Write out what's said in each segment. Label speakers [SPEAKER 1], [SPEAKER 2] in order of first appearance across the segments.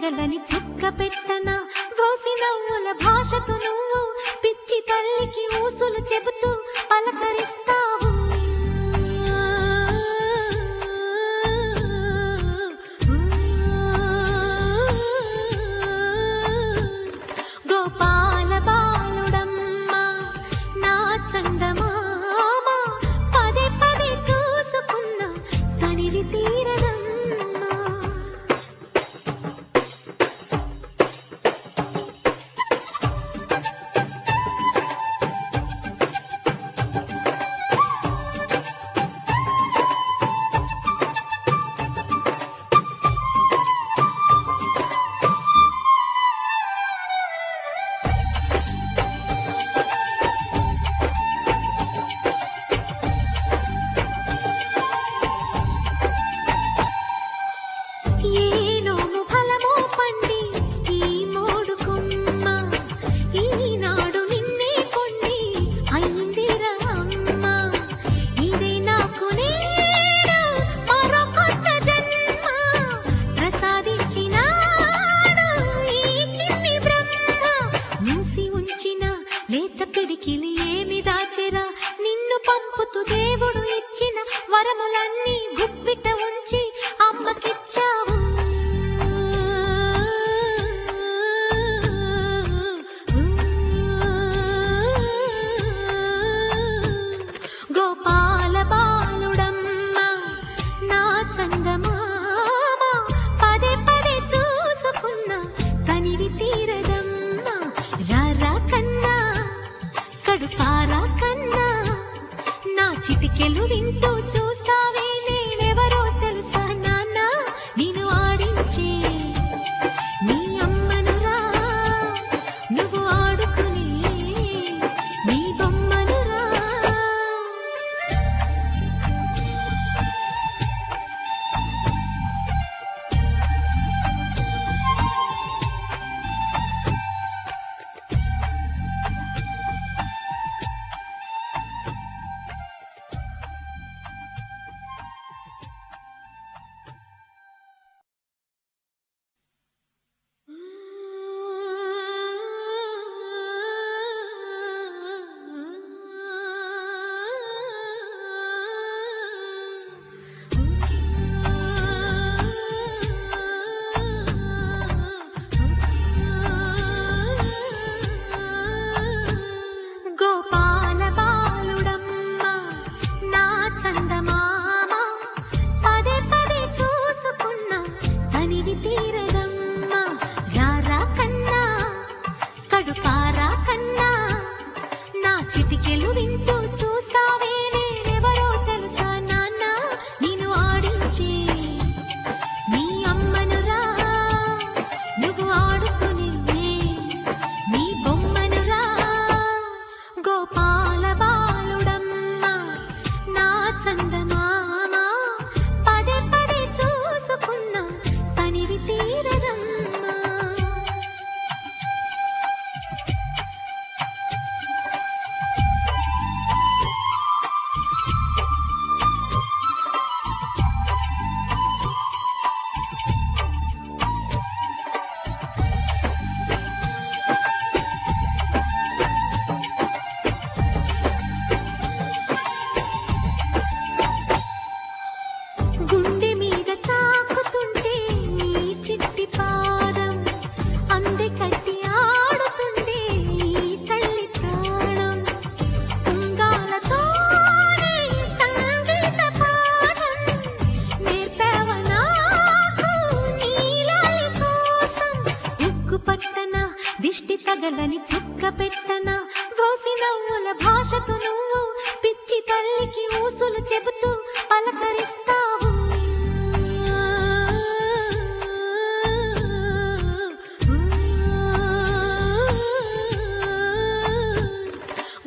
[SPEAKER 1] తగలని చుక్క పెట్టన బోసి నవ్వుల భాషతో నువ్వు పిచ్చి తల్లికి ఊసులు చెబుతూ పలకరిస్తావు. గోపాల బాలుడమ్మ నా చందమామ పదే పదే చూసుకున్న తనివి తీరదమ్మ. లేత పిడికిలి ఏమి దాచెరా నిన్ను పంపుతూ దేవుడు ఇచ్చిన వరములన్నీ గుప్పిట ఉంచి అమ్మకిచ్చావు. గోపాల బాలుడమ్మ నా చందమామ పదే పదే చూసుకున్న తనివి తీరదమ్మ. రారా కన్నా కడుపారా కన్నా నా చిటికెలు వింటూ చూస్తావే నేనెవరో తెలుసా నాన్న నేను ఆడించే నీ అమ్మనురా నువ్వు ఆడుకునే నీ బొమ్మనురా. చిటికెలు వింటూ చూస్తావే నేనెవరో తెలుసా నాన్న నేను ఆడించే నీ అమ్మనురా నువ్వు ఆడుకునే నీ బొమ్మనురా. గోపాల బాలుడమ్మ నా చందమామ పదే పదే చూసుకున్న తనివి తీరదమ్మ. గుండె మీద తాకుతుంటే నీ చిట్టి పాదం అందే కట్టి ఆడుతుండే ఈ తల్లి ప్రాణం. ఉంగాలతోనే సంగీత పాఠం నేర్పావ నాకు నీలాలి కోసం. ఉక్కు పట్టన దిష్టి తగలని చుక్క పెట్టన బోసి నవ్వుల భాషతో నువ్వు పిచ్చి తల్లికి ఊసులు చెబుతూ పలకరిస్తావు.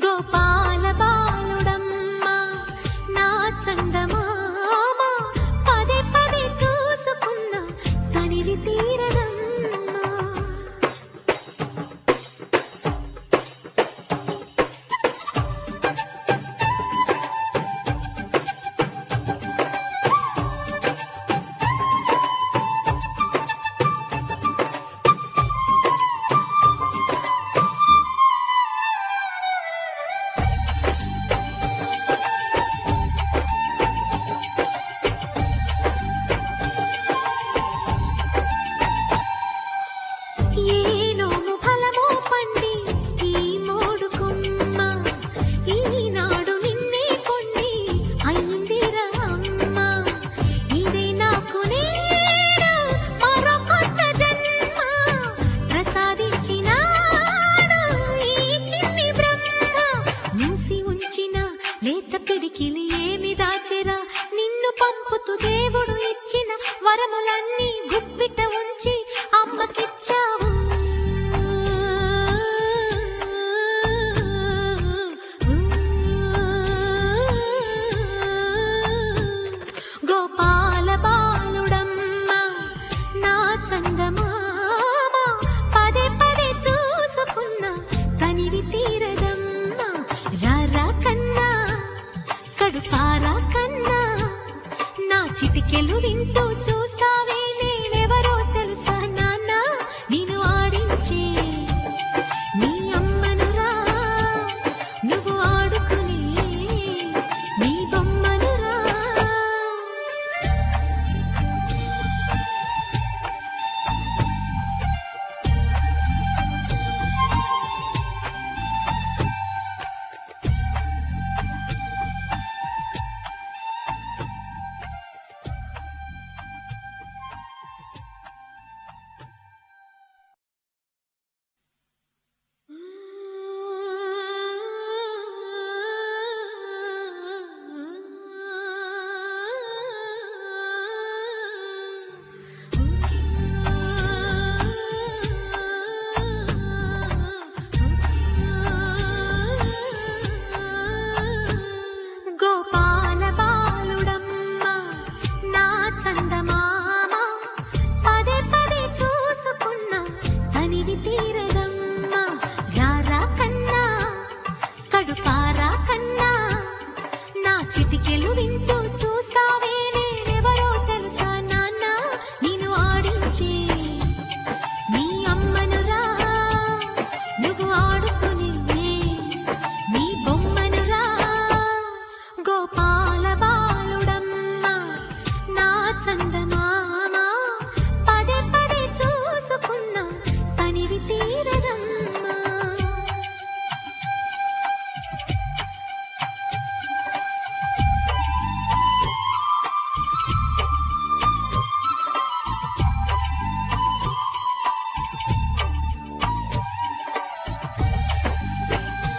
[SPEAKER 1] గోపాల బాలుడమ్మ నా చందమామ పదే పదే చూసుకున్న తనివి తీరదమ్మ. దేవుడు ఇచ్చిన వరములన్నీ గుప్పిట ఉంచి అమ్మకిచ్చావు. గోపాల బాలుడమ్మ నా చందమామ పదే పదే చూసుకున్న తనివి తీరదమ్మ. రారా కన్నా కడుపారా కన్నా నా చిటికెలు వింటూ చూస్తావే నేనెవరో తెలుసా నాన్న నేను ఆడించే నీ అమ్మనురా నువ్వు ఆడుకునే నీ బొమ్మనురా. గోపాల బాలుడమ్మ నా చందమామ పదే పదే చూసుకున్న తనివి తీరదమ్మ. రారా కన్నా కడుపారా కన్నా నా చిటికెలు వింటూ చూస్తావే నేనెవరో తెలుసా నాన్న నేను ఆడించే నీ అమ్మనురా నువ్వు ఆడుకునే నీ బొమ్మనురా. గోపాల